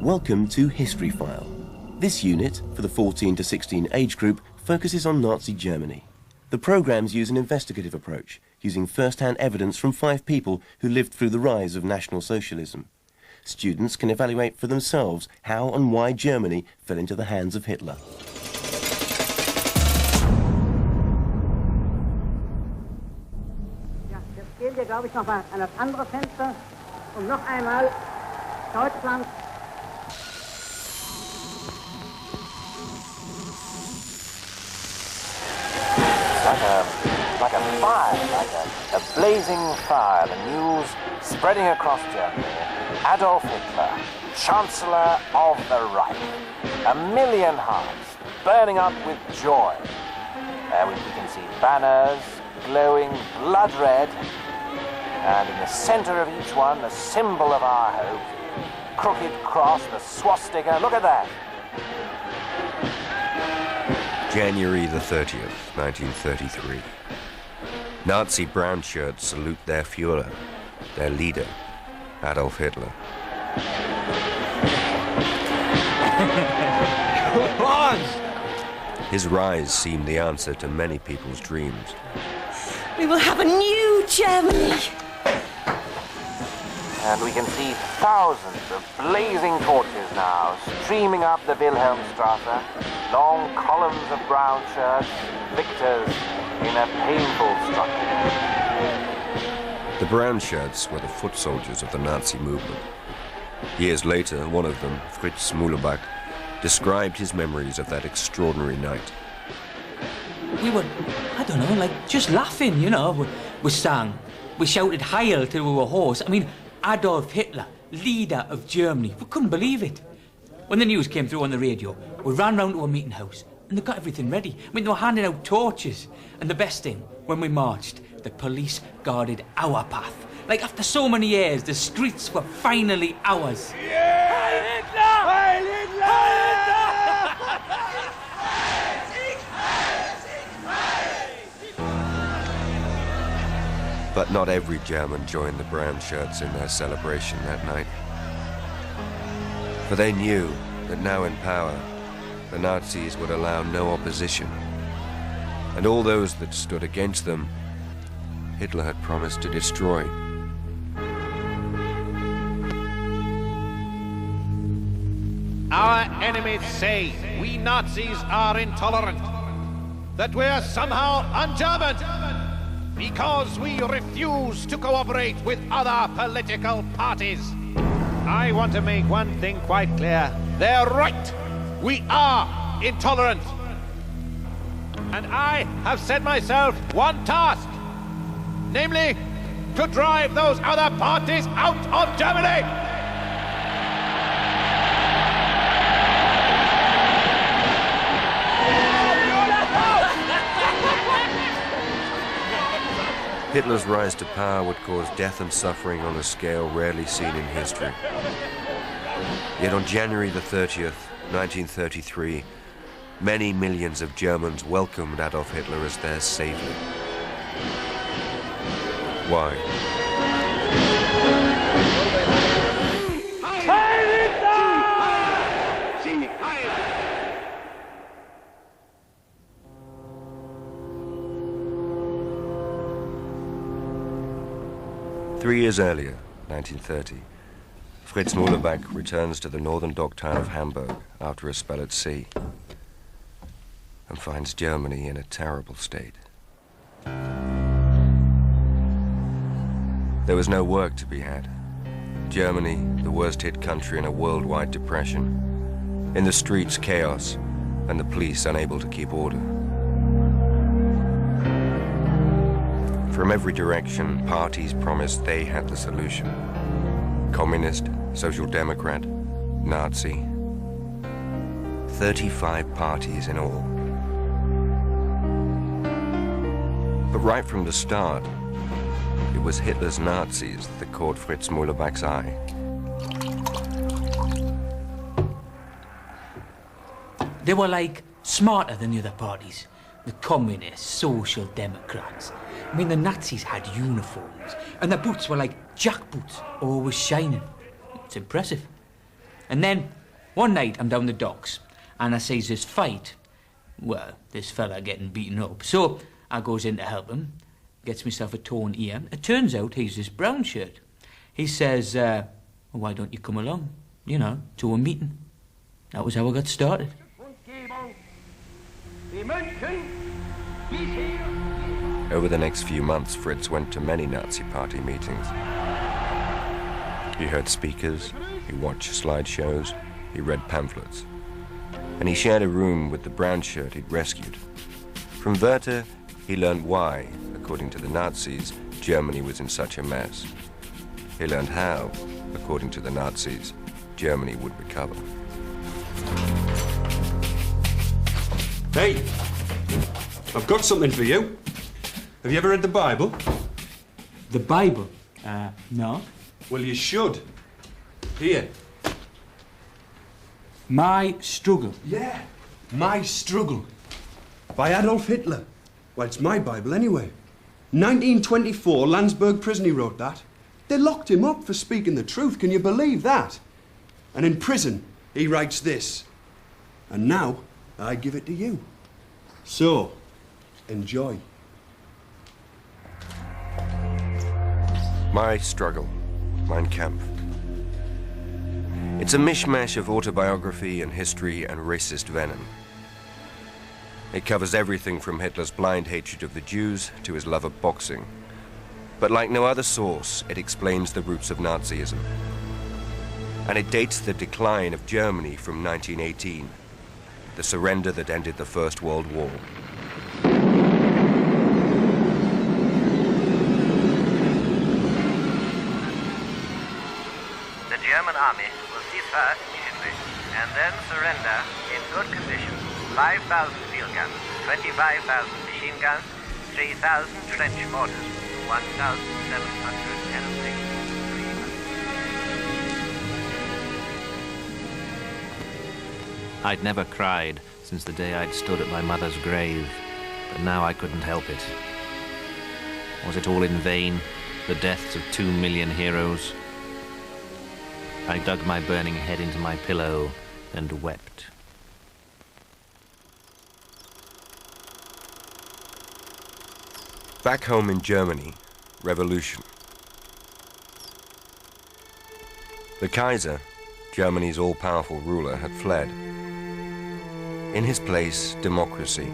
Welcome to History File. This unit, for the 14 to 16 age group, focuses on Nazi Germany. The programmes use an investigative approach, using first-hand evidence from 5 people who lived through the rise of National Socialism. Students can evaluate for themselves how and why Germany fell into the hands of Hitler. Ja, jetzt gehen wir, glaube ich, noch mal an das andere Fenster, noch einmal Deutschland. Like a fire, like a blazing fire, the news spreading across Germany. Adolf Hitler, Chancellor of the Reich. 1 million hearts burning up with joy. We can see banners glowing blood red, and in the center of each one, the symbol of our hope, crooked cross, the swastika. Look at that. January the 30th, 1933. Nazi brown shirts salute their Führer, their leader, Adolf Hitler. His rise seemed the answer to many people's dreams. We will have a new Germany. And we can see thousands of blazing torches now streaming up the Wilhelmstrasse, long columns of brown shirts, victors in a painful struggle. The brown shirts were the foot soldiers of the Nazi movement. Years later, one of them, Fritz Muhlbach, described his memories of that extraordinary night. We were, I don't know, like just laughing, you know. We sang, we shouted Heil till we were hoarse. I mean, Adolf Hitler, leader of Germany. We couldn't believe it. When the news came through on the radio, we ran round to a meeting house and they got everything ready. I mean, they were handing out torches. And the best thing, when we marched, the police guarded our path. Like after so many years, the streets were finally ours. Yeah! Heil Hitler! Heil Hitler! But not every German joined the brown shirts in their celebration that night. For they knew that now in power, the Nazis would allow no opposition. And all those that stood against them, Hitler had promised to destroy. Our enemies say we Nazis are intolerant, that we're somehow un-German, because we refuse to cooperate with other political parties. I want to make one thing quite clear. They're right. We are intolerant. And I have set myself one task, namely to drive those other parties out of Germany. Hitler's rise to power would cause death and suffering on a scale rarely seen in history. Yet on January the 30th, 1933, many millions of Germans welcomed Adolf Hitler as their savior. Why? 3 years earlier, 1930, Fritz Muhlbach returns to the northern dock town of Hamburg after a spell at sea and finds Germany in a terrible state. There was no work to be had. Germany, the worst-hit country in a worldwide depression. In the streets, chaos, and the police unable to keep order. From every direction, parties promised they had the solution. Communist, Social Democrat, Nazi. 35 parties in all. But right from the start, it was Hitler's Nazis that caught Fritz Muhlbach's eye. They were like smarter than the other parties. The communists, social democrats. I mean, the Nazis had uniforms, and their boots were like jackboots, always shining. It's impressive. And then, one night, I'm down the docks, and I sees this fight. Well, this fella getting beaten up. So, I goes in to help him, gets myself a torn ear. It turns out he's this brown shirt. He says, well, why don't you come along, to a meeting? That was how I got started. Over the next few months, Fritz went to many Nazi Party meetings. He heard speakers, he watched slideshows, he read pamphlets. And he shared a room with the brown shirt he'd rescued. From Werther, he learned why, according to the Nazis, Germany was in such a mess. He learned how, according to the Nazis, Germany would recover. Hey, I've got something for you. Have you ever read the Bible? The Bible? No. Well, you should. Here. My Struggle. Yeah, My Struggle. By Adolf Hitler. Well, it's my Bible anyway. 1924, Landsberg prison, he wrote that. They locked him up for speaking the truth, can you believe that? And in prison, he writes this. And now, I give it to you. So, enjoy. My Struggle, Mein Kampf. It's a mishmash of autobiography and history and racist venom. It covers everything from Hitler's blind hatred of the Jews to his love of boxing. But like no other source, it explains the roots of Nazism. And it dates the decline of Germany from 1918, the surrender that ended the First World War. The German army will cease fire immediately and then surrender in good condition 5,000 field guns, 25,000 machine guns, 3,000 trench mortars, 1,700 aeroplanes. I'd never cried since the day I'd stood at my mother's grave, but now I couldn't help it. Was it all in vain, the deaths of 2 million heroes? I dug my burning head into my pillow and wept. Back home in Germany, revolution. The Kaiser, Germany's all-powerful ruler, had fled. In his place, democracy,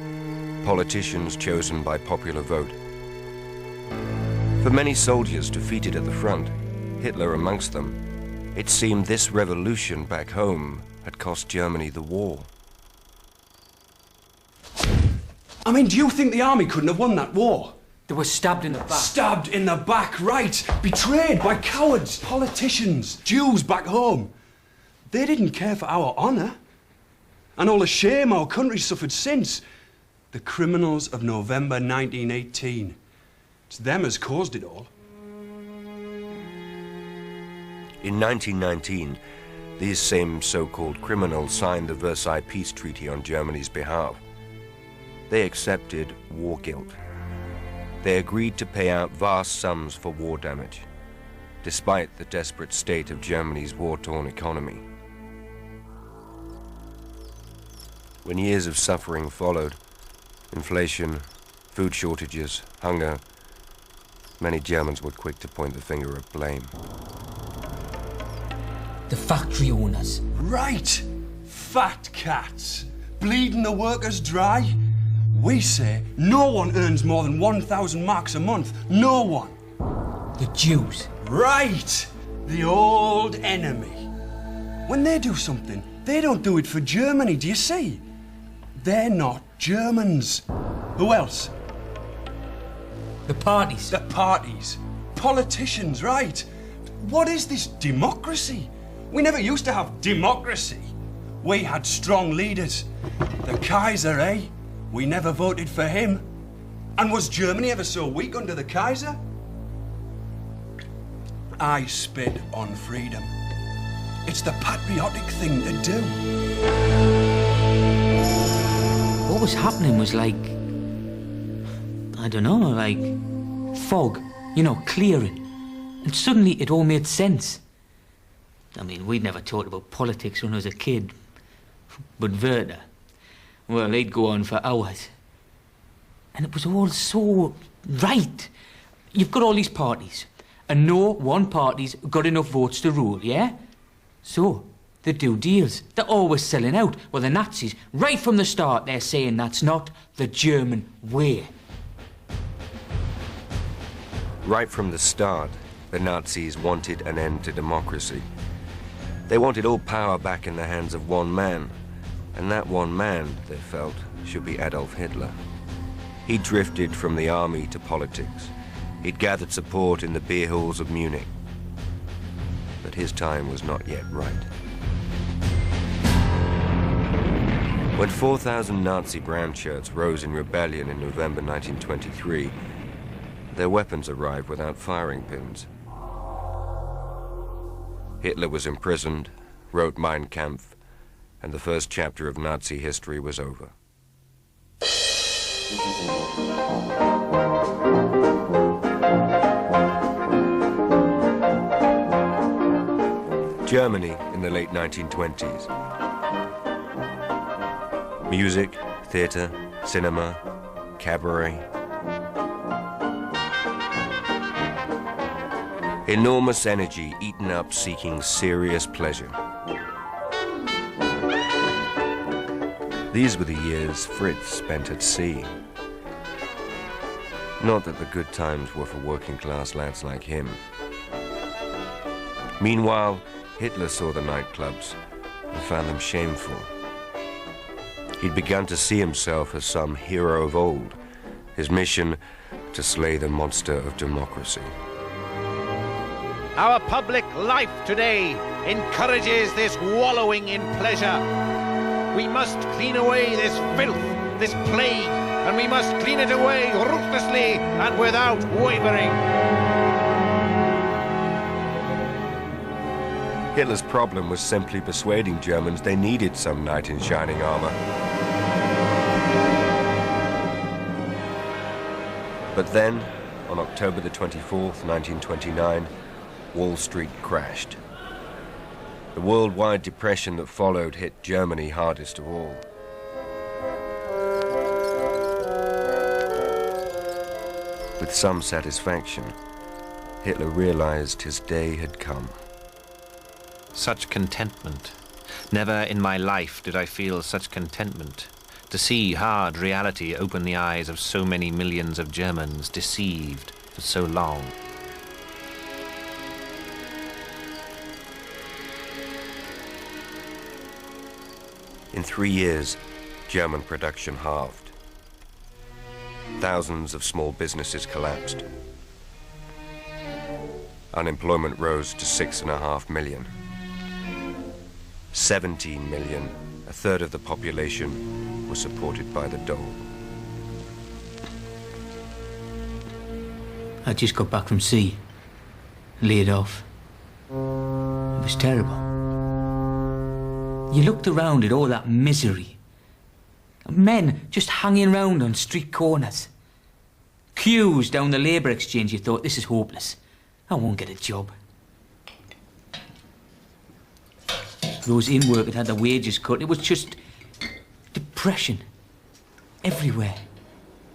politicians chosen by popular vote. For many soldiers defeated at the front, Hitler amongst them, it seemed this revolution back home had cost Germany the war. I mean, do you think the army couldn't have won that war? They were stabbed in the back. Stabbed in the back, right. Betrayed by cowards, politicians, Jews back home. They didn't care for our honour. And all the shame our country suffered since. The criminals of November 1918. It's them as caused it all. In 1919, these same so-called criminals signed the Versailles Peace Treaty on Germany's behalf. They accepted war guilt. They agreed to pay out vast sums for war damage, despite the desperate state of Germany's war-torn economy. When years of suffering followed, inflation, food shortages, hunger, many Germans were quick to point the finger of blame. The factory owners. Right! Fat cats, bleeding the workers dry. We say no one earns more than 1,000 marks a month. No one. The Jews. Right! The old enemy. When they do something, they don't do it for Germany, do you see? They're not Germans. Who else? The parties. The parties. Politicians, right. What is this democracy? We never used to have democracy. We had strong leaders. The Kaiser, eh? We never voted for him. And was Germany ever so weak under the Kaiser? I spit on freedom. It's the patriotic thing to do. What was happening was like, I don't know, like fog, clearing. And suddenly it all made sense. I mean, we'd never talked about politics when I was a kid. But Werther, well, he'd go on for hours. And it was all so right. You've got all these parties, and no one party's got enough votes to rule, yeah? So, they do deals. They're always selling out. Well, the Nazis, right from the start, they're saying that's not the German way. Right from the start, the Nazis wanted an end to democracy. They wanted all power back in the hands of one man. And that one man, they felt, should be Adolf Hitler. He drifted from the army to politics. He'd gathered support in the beer halls of Munich. But his time was not yet right. When 4,000 Nazi brown shirts rose in rebellion in November 1923, their weapons arrived without firing pins. Hitler was imprisoned, wrote Mein Kampf, and the first chapter of Nazi history was over. Germany in the late 1920s. Music, theatre, cinema, cabaret. Enormous energy eaten up seeking serious pleasure. These were the years Fritz spent at sea. Not that the good times were for working class lads like him. Meanwhile, Hitler saw the nightclubs and found them shameful. He'd begun to see himself as some hero of old, his mission to slay the monster of democracy. Our public life today encourages this wallowing in pleasure. We must clean away this filth, this plague, and we must clean it away ruthlessly and without wavering. Hitler's problem was simply persuading Germans they needed some knight in shining armor. But then, on October the 24th, 1929, Wall Street crashed. The worldwide depression that followed hit Germany hardest of all. With some satisfaction, Hitler realized his day had come. Such contentment. Never in my life did I feel such contentment. To see hard reality open the eyes of so many millions of Germans deceived for so long. In 3 years, German production halved. Thousands of small businesses collapsed. Unemployment rose to 6.5 million. 17 million, a third of the population, was supported by the dole. I just got back from sea, laid off. It was terrible. You looked around at all that misery. Men just hanging around on street corners. Queues down the labour exchange, you thought, this is hopeless. I won't get a job. Those in work had had their wages cut. It was just depression everywhere.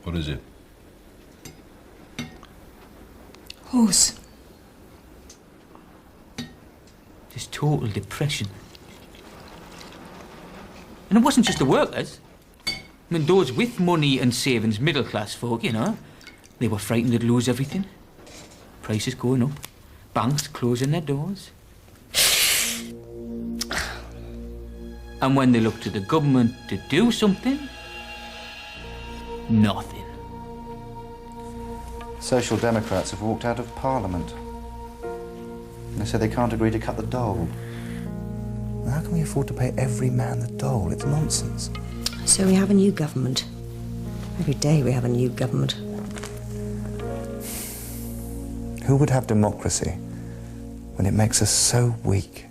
What is it? Horse. Just total depression. And it wasn't just the workers. I mean, those with money and savings, middle-class folk, you know, they were frightened they'd lose everything. Prices going up, banks closing their doors. And when they looked to the government to do something, nothing. Social Democrats have walked out of Parliament. They say they can't agree to cut the dole. How can we afford to pay every man the dole? It's nonsense. So we have a new government. Every day we have a new government. Who would have democracy when it makes us so weak?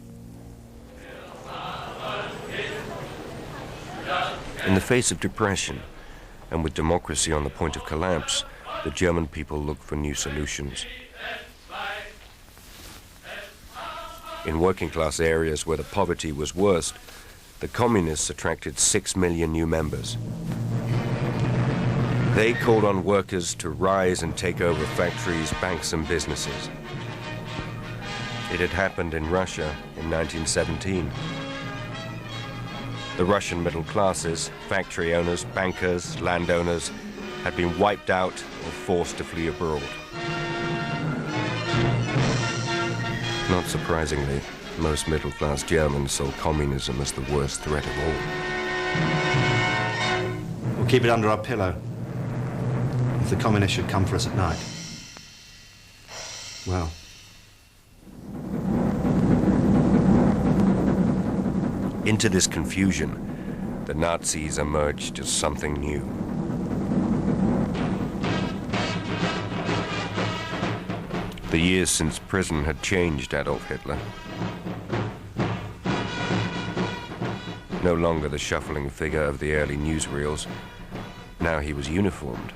In the face of depression, and with democracy on the point of collapse, the German people looked for new solutions. In working-class areas where the poverty was worst, the communists attracted 6 million new members. They called on workers to rise and take over factories, banks, and businesses. It had happened in Russia in 1917. The Russian middle classes, factory owners, bankers, landowners, had been wiped out or forced to flee abroad. Not surprisingly, most middle-class Germans saw communism as the worst threat of all. We'll keep it under our pillow. If the communists should come for us at night, well... Into this confusion, the Nazis emerged as something new. The years since prison had changed Adolf Hitler. No longer the shuffling figure of the early newsreels. Now he was uniformed,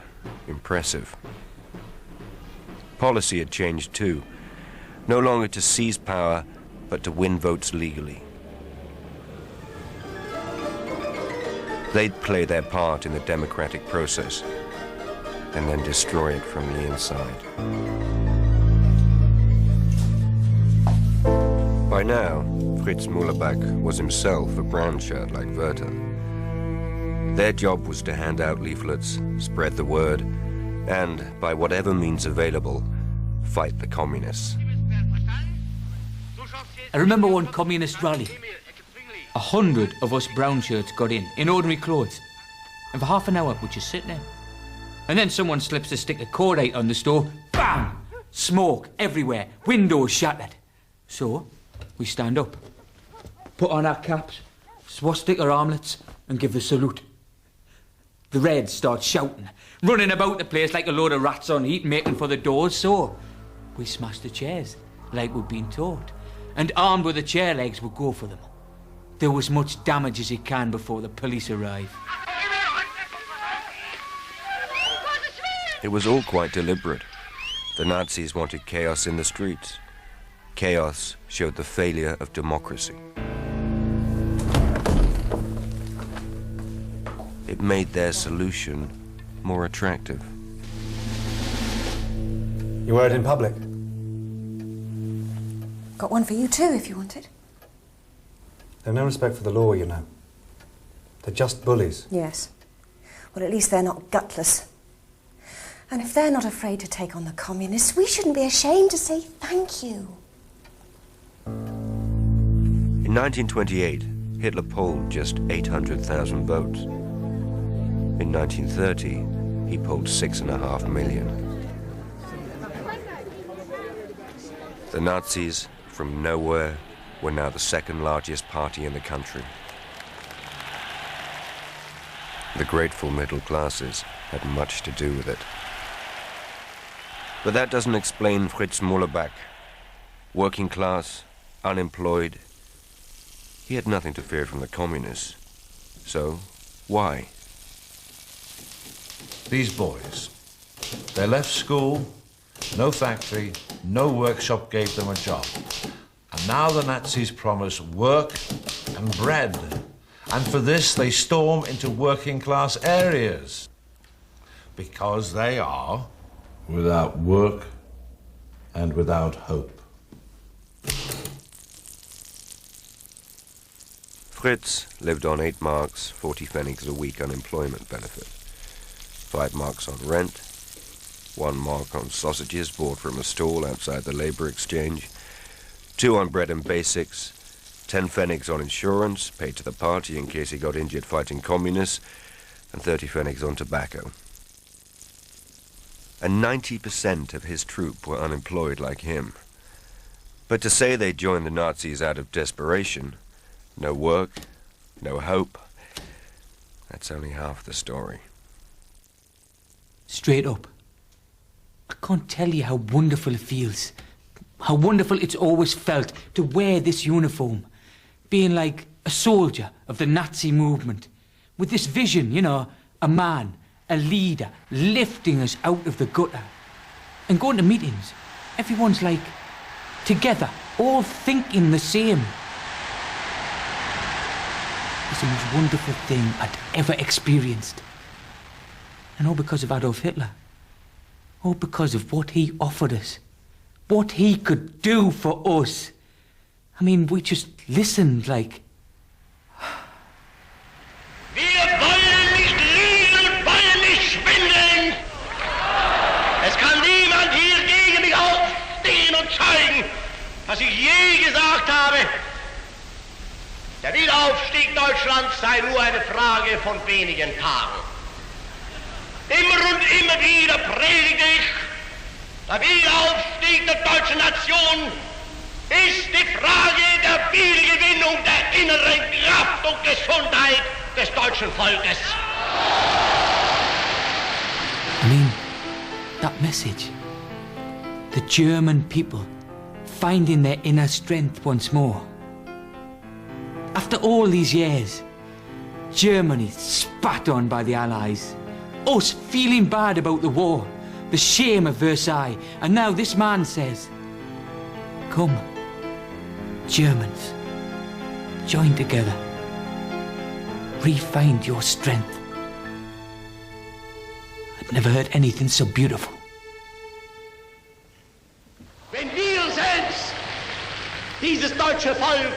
impressive. Policy had changed too. No longer to seize power, but to win votes legally. They'd play their part in the democratic process and then destroy it from the inside. By now, Fritz Müllerbach was himself a brown shirt like Werther. Their job was to hand out leaflets, spread the word, and, by whatever means available, fight the communists. I remember one communist rally. 100 of us brown shirts got in ordinary clothes. And for half an hour, we'd just sit there. And then someone slips a stick of cordite on the stove. Bam! Smoke everywhere. Windows shattered. So, we stand up. Put on our caps, swastika armlets, and give the salute. The Reds start shouting, running about the place like a load of rats on heat, making for the doors. So, we smash the chairs, like we'd been taught. And armed with the chair legs, we'd go for them. Do as much damage as you can before the police arrive. It was all quite deliberate. The Nazis wanted chaos in the streets. Chaos showed the failure of democracy. It made their solution more attractive. You wear it in public? Got one for you too, if you want it. They've no respect for the law, you know. They're just bullies. Yes. Well, at least they're not gutless. And if they're not afraid to take on the communists, we shouldn't be ashamed to say thank you. In 1928, Hitler polled just 800,000 votes. In 1930, he polled 6.5 million. The Nazis, from nowhere, were now the second largest party in the country. The grateful middle classes had much to do with it. But that doesn't explain Fritz Müllerbach. Working class, unemployed. He had nothing to fear from the communists. So, why? These boys, they left school, no factory, no workshop gave them a job. And now the Nazis promise work and bread. And for this, they storm into working-class areas. Because they are without work and without hope. Fritz lived on 8 marks, 40 pfennigs a week unemployment benefit. 5 marks on rent, 1 mark on sausages bought from a stall outside the Labour Exchange, 2 on bread and basics, 10 pfennigs on insurance, paid to the party in case he got injured fighting communists, and 30 pfennigs on tobacco. And 90% of his troop were unemployed like him. But to say they joined the Nazis out of desperation, no work, no hope, that's only half the story. Straight up, I can't tell you how wonderful it feels. How wonderful it's always felt to wear this uniform. Being like a soldier of the Nazi movement. With this vision, you know, a man, a leader, lifting us out of the gutter. And going to meetings, everyone's like, together, all thinking the same. It's the most wonderful thing I'd ever experienced. And all because of Adolf Hitler. All because of what he offered us. What he could do for us. I mean, we just listened like... Wir wollen nicht liegen und wollen nicht schwindeln. Es kann niemand hier gegen mich aufstehen und zeugen, dass ich je gesagt habe, der Wiederaufstieg Deutschlands sei nur eine Frage von wenigen Tagen. Immer und immer wieder predige ich, der Wiederaufstieg der deutschen Nation ist die Frage der Wiedergewinnung der inneren Kraft und Gesundheit des deutschen Volkes. I mean, that message. The German people finding their inner strength once more. After all these years, Germany spat on by the Allies, us feeling bad about the war, the shame of Versailles, and now this man says, come, Germans, join together, re-find your strength. I've never heard anything so beautiful. Wenn wir selbst dieses deutsche Volk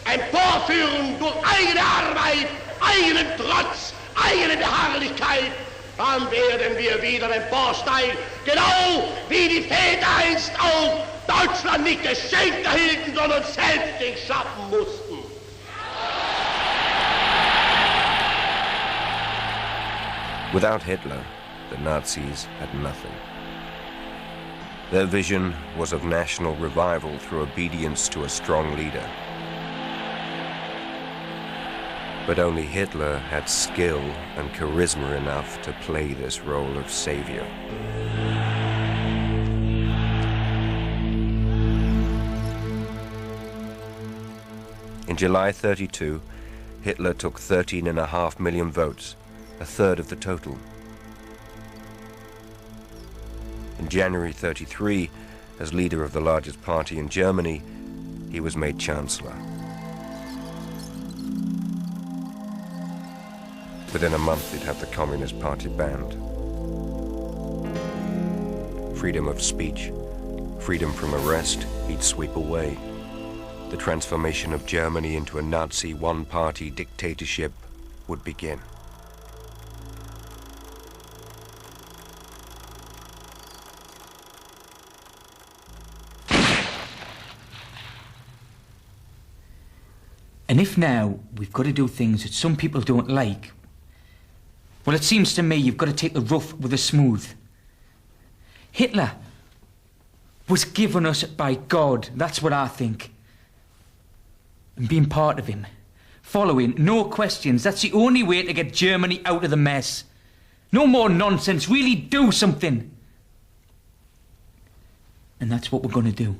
emporführen durch eigene Arbeit, eigenen Trotz, eigene Beharrlichkeit, dann werden wir wieder emporsteigen, genau wie die Väter einst auch Deutschland nicht geschenkt erhielten, sondern selbst sich schaffen mussten. Without Hitler, the Nazis had nothing. Their vision was of national revival through obedience to a strong leader. But only Hitler had skill and charisma enough to play this role of savior. In July 32, Hitler took 13.5 million votes, a third of the total. In January 33, as leader of the largest party in Germany, he was made Chancellor. Within a month, he'd have the Communist Party banned. Freedom of speech, freedom from arrest, he'd sweep away. The transformation of Germany into a Nazi one-party dictatorship would begin. And if now we've got to do things that some people don't like, well, it seems to me you've got to take the rough with the smooth. Hitler was given us by God, that's what I think. And being part of him, following, no questions, that's the only way to get Germany out of the mess. No more nonsense, really do something. And that's what we're going to do.